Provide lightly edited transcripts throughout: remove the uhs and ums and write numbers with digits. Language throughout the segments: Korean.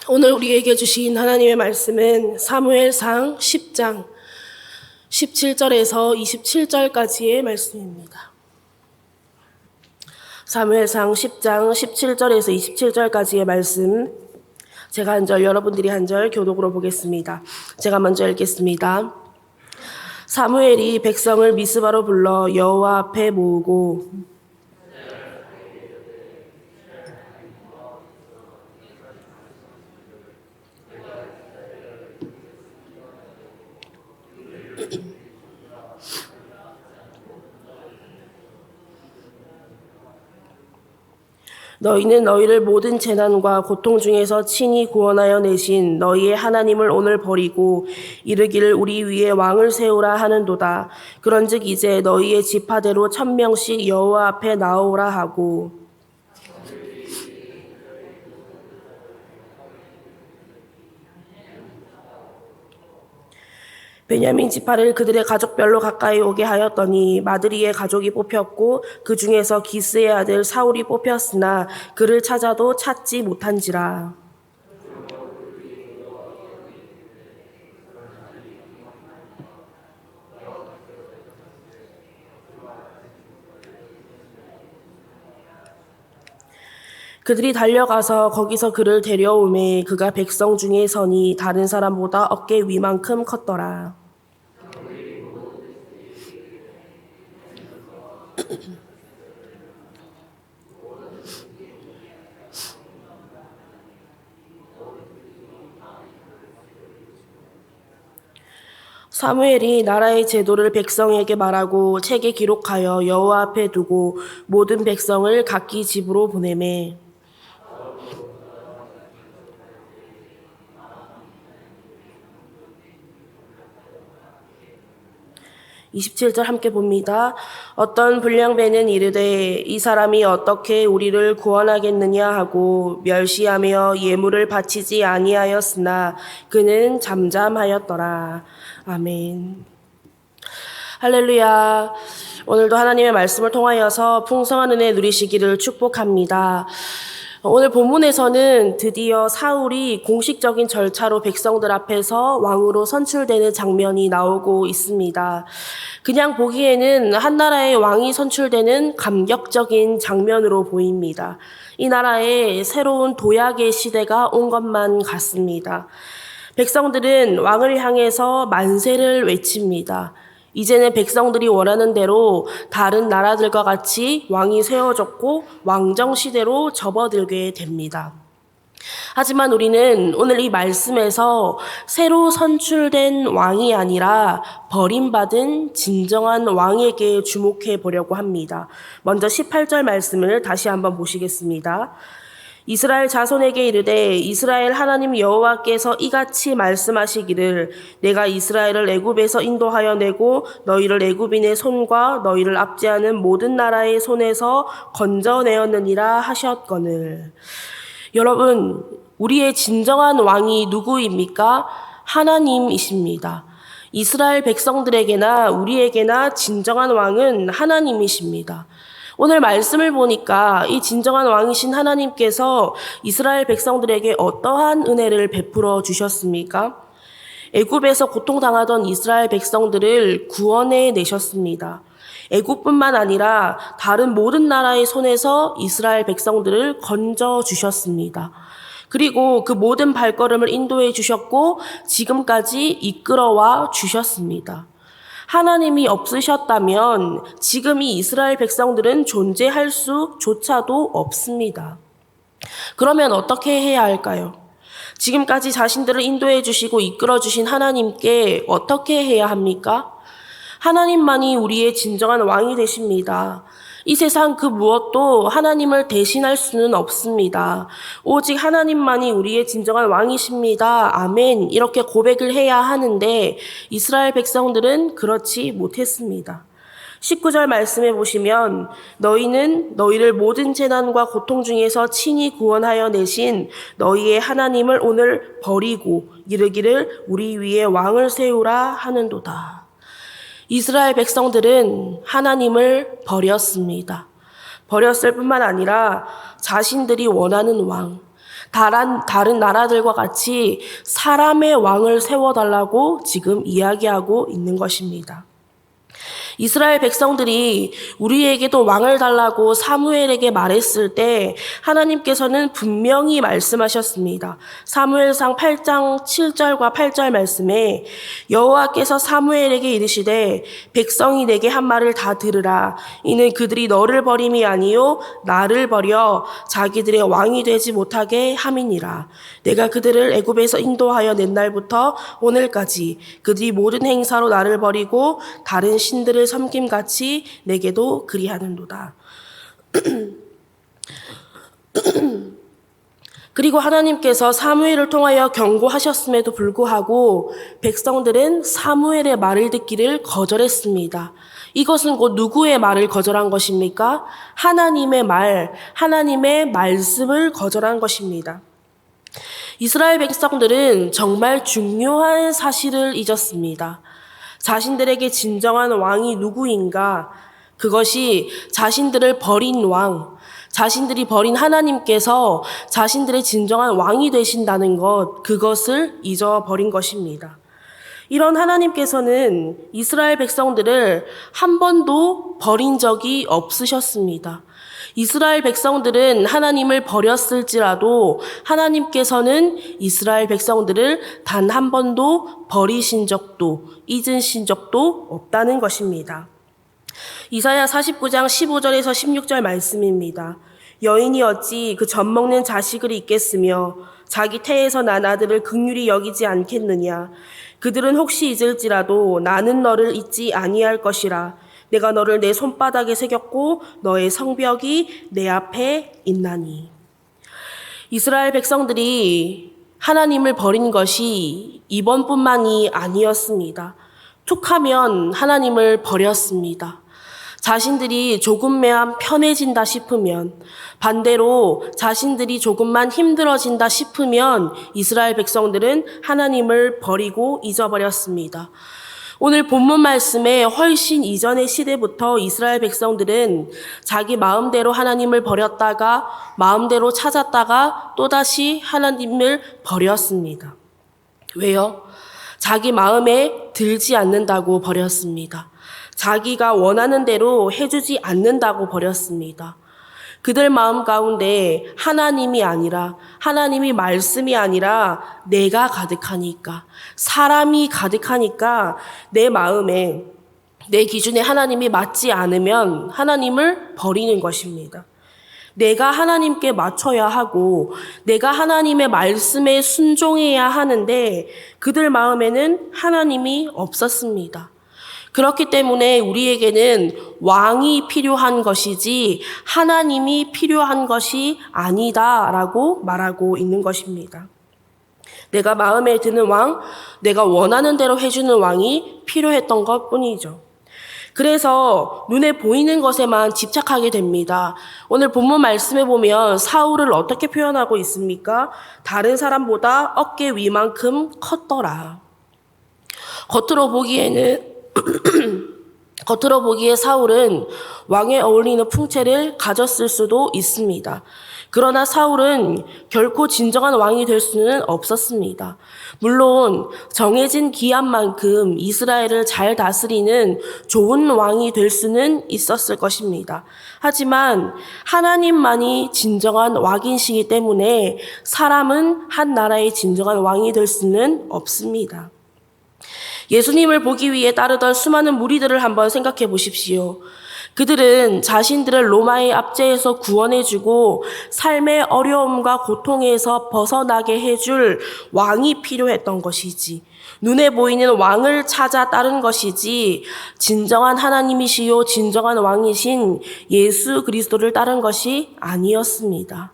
오늘 우리에게 주신 하나님의 말씀은 사무엘상 10장 17절에서 27절까지의 말씀입니다. 사무엘상 10장 17절에서 27절까지의 말씀, 제가 한 절, 여러분들이 한 절 교독으로 보겠습니다. 제가 먼저 읽겠습니다. 사무엘이 백성을 미스바로 불러 여호와 앞에 모으고 너희는 너희를 모든 재난과 고통 중에서 친히 구원하여 내신 너희의 하나님을 오늘 버리고 이르기를 우리 위에 왕을 세우라 하는도다. 그런즉 이제 너희의 지파대로 1000명씩 여호와 앞에 나오라 하고 베냐민 지파를 그들의 가족별로 가까이 오게 하였더니 마드리의 가족이 뽑혔고 그 중에서 기스의 아들 사울이 뽑혔으나 그를 찾아도 찾지 못한지라. 그들이 달려가서 거기서 그를 데려오매 그가 백성 중에 서니 다른 사람보다 어깨 위만큼 컸더라. 사무엘이 나라의 제도를 백성에게 말하고 책에 기록하여 여호와 앞에 두고 모든 백성을 각기 집으로 보내매 27절 함께 봅니다. 어떤 불량배는 이르되 이 사람이 어떻게 우리를 구원하겠느냐 하고 멸시하며 예물을 바치지 아니하였으나 그는 잠잠하였더라. 아멘. 할렐루야. 오늘도 하나님의 말씀을 통하여서 풍성한 은혜 누리시기를 축복합니다. 오늘 본문에서는 드디어 사울이 공식적인 절차로 백성들 앞에서 왕으로 선출되는 장면이 나오고 있습니다. 그냥 보기에는 한 나라의 왕이 선출되는 감격적인 장면으로 보입니다. 이 나라에 새로운 도약의 시대가 온 것만 같습니다. 백성들은 왕을 향해서 만세를 외칩니다. 이제는 백성들이 원하는 대로 다른 나라들과 같이 왕이 세워졌고 왕정시대로 접어들게 됩니다. 하지만 우리는 오늘 이 말씀에서 새로 선출된 왕이 아니라 버림받은 진정한 왕에게 주목해 보려고 합니다. 먼저 18절 말씀을 다시 한번 보시겠습니다. 이스라엘 자손에게 이르되 이스라엘 하나님 여호와께서 이같이 말씀하시기를 내가 이스라엘을 애굽에서 인도하여 내고 너희를 애굽인의 손과 너희를 압제하는 모든 나라의 손에서 건져내었느니라 하셨거늘. 여러분, 우리의 진정한 왕이 누구입니까? 하나님이십니다. 이스라엘 백성들에게나 우리에게나 진정한 왕은 하나님이십니다. 오늘 말씀을 보니까 이 진정한 왕이신 하나님께서 이스라엘 백성들에게 어떠한 은혜를 베풀어 주셨습니까? 애굽에서 고통당하던 이스라엘 백성들을 구원해 내셨습니다. 애굽뿐만 아니라 다른 모든 나라의 손에서 이스라엘 백성들을 건져 주셨습니다. 그리고 그 모든 발걸음을 인도해 주셨고 지금까지 이끌어와 주셨습니다. 하나님이 없으셨다면 지금 이 이스라엘 백성들은 존재할 수조차도 없습니다. 그러면 어떻게 해야 할까요? 지금까지 자신들을 인도해 주시고 이끌어 주신 하나님께 어떻게 해야 합니까? 하나님만이 우리의 진정한 왕이 되십니다. 이 세상 그 무엇도 하나님을 대신할 수는 없습니다. 오직 하나님만이 우리의 진정한 왕이십니다. 아멘. 이렇게 고백을 해야 하는데 이스라엘 백성들은 그렇지 못했습니다. 19절 말씀해 보시면 너희는 너희를 모든 재난과 고통 중에서 친히 구원하여 내신 너희의 하나님을 오늘 버리고 이르기를 우리 위에 왕을 세우라 하는도다. 이스라엘 백성들은 하나님을 버렸습니다. 버렸을 뿐만 아니라 자신들이 원하는 왕, 다른 나라들과 같이 사람의 왕을 세워달라고 지금 이야기하고 있는 것입니다. 이스라엘 백성들이 우리에게도 왕을 달라고 사무엘에게 말했을 때 하나님께서는 분명히 말씀하셨습니다. 사무엘상 8장 7절과 8절 말씀에 여호와께서 사무엘에게 이르시되 백성이 내게 한 말을 다 들으라. 이는 그들이 너를 버림이 아니요 나를 버려 자기들의 왕이 되지 못하게 함이니라. 내가 그들을 애굽에서 인도하여 낸 날부터 오늘까지 그들이 모든 행사로 나를 버리고 다른 신들을 섬김같이 내게도 그리하는도다. 그리고 하나님께서 사무엘을 통하여 경고하셨음에도 불구하고 백성들은 사무엘의 말을 듣기를 거절했습니다. 이것은 곧 누구의 말을 거절한 것입니까? 하나님의 말, 하나님의 말씀을 거절한 것입니다. 이스라엘 백성들은 정말 중요한 사실을 잊었습니다. 자신들에게 진정한 왕이 누구인가? 그것이 자신들을 버린 왕, 자신들이 버린 하나님께서 자신들의 진정한 왕이 되신다는 것, 그것을 잊어버린 것입니다. 이런 하나님께서는 이스라엘 백성들을 한 번도 버린 적이 없으셨습니다. 이스라엘 백성들은 하나님을 버렸을지라도 하나님께서는 이스라엘 백성들을 단 한 번도 버리신 적도 잊으신 적도 없다는 것입니다. 이사야 49장 15절에서 16절 말씀입니다. 여인이 어찌 그 젖먹는 자식을 잊겠으며 자기 태에서 난 아들을 긍휼히 여기지 않겠느냐. 그들은 혹시 잊을지라도 나는 너를 잊지 아니할 것이라. 내가 너를 내 손바닥에 새겼고 너의 성벽이 내 앞에 있나니. 이스라엘 백성들이 하나님을 버린 것이 이번뿐만이 아니었습니다. 툭하면 하나님을 버렸습니다. 자신들이 조금만 편해진다 싶으면, 반대로 자신들이 조금만 힘들어진다 싶으면 이스라엘 백성들은 하나님을 버리고 잊어버렸습니다. 오늘 본문 말씀에 훨씬 이전의 시대부터 이스라엘 백성들은 자기 마음대로 하나님을 버렸다가 마음대로 찾았다가 또다시 하나님을 버렸습니다. 왜요? 자기 마음에 들지 않는다고 버렸습니다. 자기가 원하는 대로 해주지 않는다고 버렸습니다. 그들 마음 가운데 하나님이 아니라, 하나님이 말씀이 아니라 내가 가득하니까, 사람이 가득하니까 내 마음에, 내 기준에 하나님이 맞지 않으면 하나님을 버리는 것입니다. 내가 하나님께 맞춰야 하고 내가 하나님의 말씀에 순종해야 하는데 그들 마음에는 하나님이 없었습니다. 그렇기 때문에 우리에게는 왕이 필요한 것이지 하나님이 필요한 것이 아니다라고 말하고 있는 것입니다. 내가 마음에 드는 왕, 내가 원하는 대로 해주는 왕이 필요했던 것뿐이죠. 그래서 눈에 보이는 것에만 집착하게 됩니다. 오늘 본문 말씀에 보면 사울을 어떻게 표현하고 있습니까? 다른 사람보다 어깨 위만큼 컸더라. 겉으로 보기에 사울은 왕에 어울리는 풍채를 가졌을 수도 있습니다. 그러나 사울은 결코 진정한 왕이 될 수는 없었습니다. 물론 정해진 기한만큼 이스라엘을 잘 다스리는 좋은 왕이 될 수는 있었을 것입니다. 하지만 하나님만이 진정한 왕이시기 때문에 사람은 한 나라의 진정한 왕이 될 수는 없습니다. 예수님을 보기 위해 따르던 수많은 무리들을 한번 생각해 보십시오. 그들은 자신들을 로마의 압제에서 구원해주고 삶의 어려움과 고통에서 벗어나게 해줄 왕이 필요했던 것이지, 눈에 보이는 왕을 찾아 따른 것이지 진정한 하나님이시요 진정한 왕이신 예수 그리스도를 따른 것이 아니었습니다.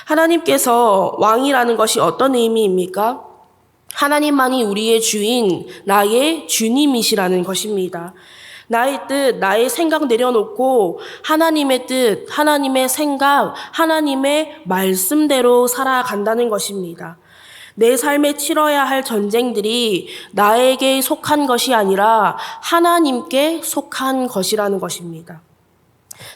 하나님께서 왕이라는 것이 어떤 의미입니까? 하나님만이 우리의 주인, 나의 주님이시라는 것입니다. 나의 뜻, 나의 생각 내려놓고 하나님의 뜻, 하나님의 생각, 하나님의 말씀대로 살아간다는 것입니다. 내 삶에 치러야 할 전쟁들이 나에게 속한 것이 아니라 하나님께 속한 것이라는 것입니다.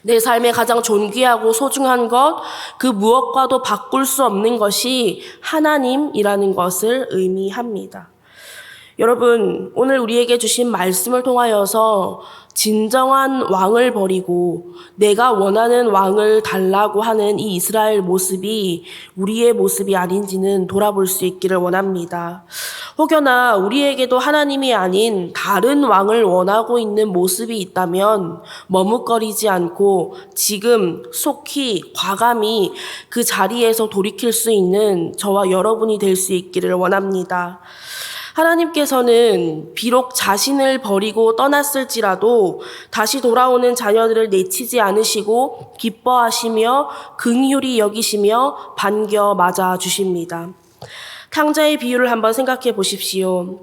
내 삶에 가장 존귀하고 소중한 것, 그 무엇과도 바꿀 수 없는 것이 하나님이라는 것을 의미합니다. 여러분, 오늘 우리에게 주신 말씀을 통하여서 진정한 왕을 버리고 내가 원하는 왕을 달라고 하는 이 이스라엘 모습이 우리의 모습이 아닌지는 돌아볼 수 있기를 원합니다. 혹여나 우리에게도 하나님이 아닌 다른 왕을 원하고 있는 모습이 있다면 머뭇거리지 않고 지금 속히 과감히 그 자리에서 돌이킬 수 있는 저와 여러분이 될 수 있기를 원합니다. 하나님께서는 비록 자신을 버리고 떠났을지라도 다시 돌아오는 자녀들을 내치지 않으시고 기뻐하시며 긍휼히 여기시며 반겨 맞아 주십니다. 탕자의 비유를 한번 생각해 보십시오.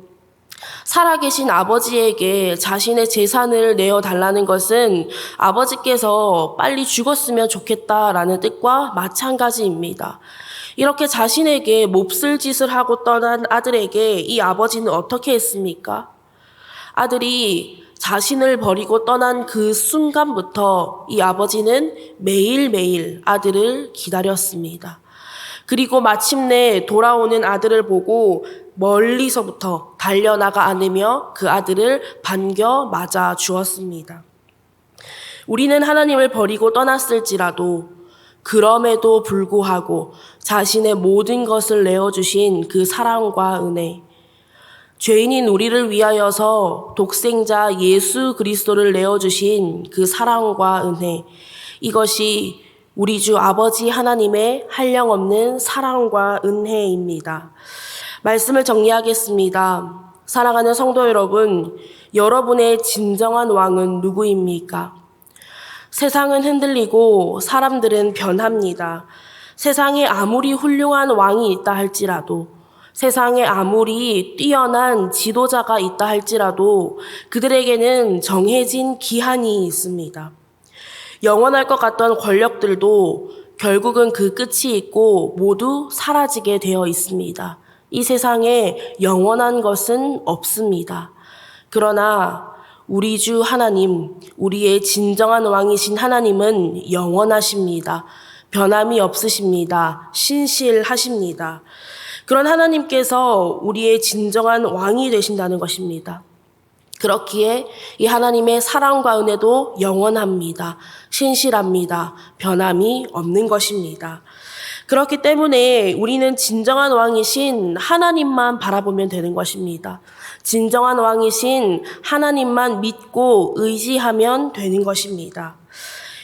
살아계신 아버지에게 자신의 재산을 내어달라는 것은 아버지께서 빨리 죽었으면 좋겠다라는 뜻과 마찬가지입니다. 이렇게 자신에게 몹쓸 짓을 하고 떠난 아들에게 이 아버지는 어떻게 했습니까? 아들이 자신을 버리고 떠난 그 순간부터 이 아버지는 매일매일 아들을 기다렸습니다. 그리고 마침내 돌아오는 아들을 보고 멀리서부터 달려나가 안으며 그 아들을 반겨 맞아 주었습니다. 우리는 하나님을 버리고 떠났을지라도 그럼에도 불구하고 자신의 모든 것을 내어주신 그 사랑과 은혜, 죄인인 우리를 위하여서 독생자 예수 그리스도를 내어주신 그 사랑과 은혜, 이것이 우리 주 아버지 하나님의 한량없는 사랑과 은혜입니다. 말씀을 정리하겠습니다. 사랑하는 성도 여러분, 여러분의 진정한 왕은 누구입니까? 세상은 흔들리고 사람들은 변합니다. 세상에 아무리 훌륭한 왕이 있다 할지라도, 세상에 아무리 뛰어난 지도자가 있다 할지라도 그들에게는 정해진 기한이 있습니다. 영원할 것 같던 권력들도 결국은 그 끝이 있고 모두 사라지게 되어 있습니다. 이 세상에 영원한 것은 없습니다. 그러나 우리 주 하나님, 우리의 진정한 왕이신 하나님은 영원하십니다. 변함이 없으십니다. 신실하십니다. 그런 하나님께서 우리의 진정한 왕이 되신다는 것입니다. 그렇기에 이 하나님의 사랑과 은혜도 영원합니다. 신실합니다. 변함이 없는 것입니다. 그렇기 때문에 우리는 진정한 왕이신 하나님만 바라보면 되는 것입니다. 진정한 왕이신 하나님만 믿고 의지하면 되는 것입니다.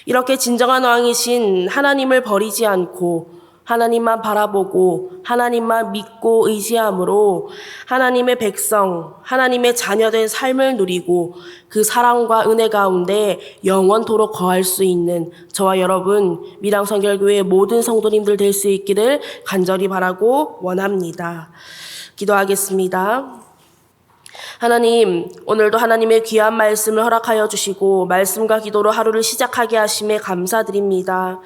이렇게 진정한 왕이신 하나님을 버리지 않고 하나님만 바라보고 하나님만 믿고 의지함으로 하나님의 백성, 하나님의 자녀된 삶을 누리고 그 사랑과 은혜 가운데 영원토록 거할 수 있는 저와 여러분 밀양선결교회 모든 성도님들 될 수 있기를 간절히 바라고 원합니다. 기도하겠습니다. 하나님, 오늘도 하나님의 귀한 말씀을 허락하여 주시고 말씀과 기도로 하루를 시작하게 하심에 감사드립니다.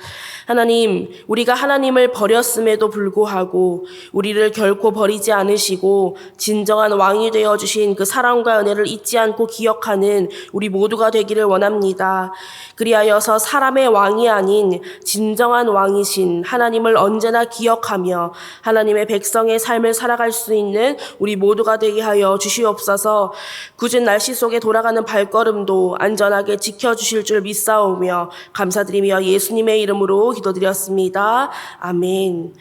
하나님, 우리가 하나님을 버렸음에도 불구하고 우리를 결코 버리지 않으시고 진정한 왕이 되어주신 그 사랑과 은혜를 잊지 않고 기억하는 우리 모두가 되기를 원합니다. 그리하여서 사람의 왕이 아닌 진정한 왕이신 하나님을 언제나 기억하며 하나님의 백성의 삶을 살아갈 수 있는 우리 모두가 되게 하여 주시옵소서. 굳은 날씨 속에 돌아가는 발걸음도 안전하게 지켜주실 줄 믿사오며 감사드리며 예수님의 이름으로 기도드렸습니다. 아멘.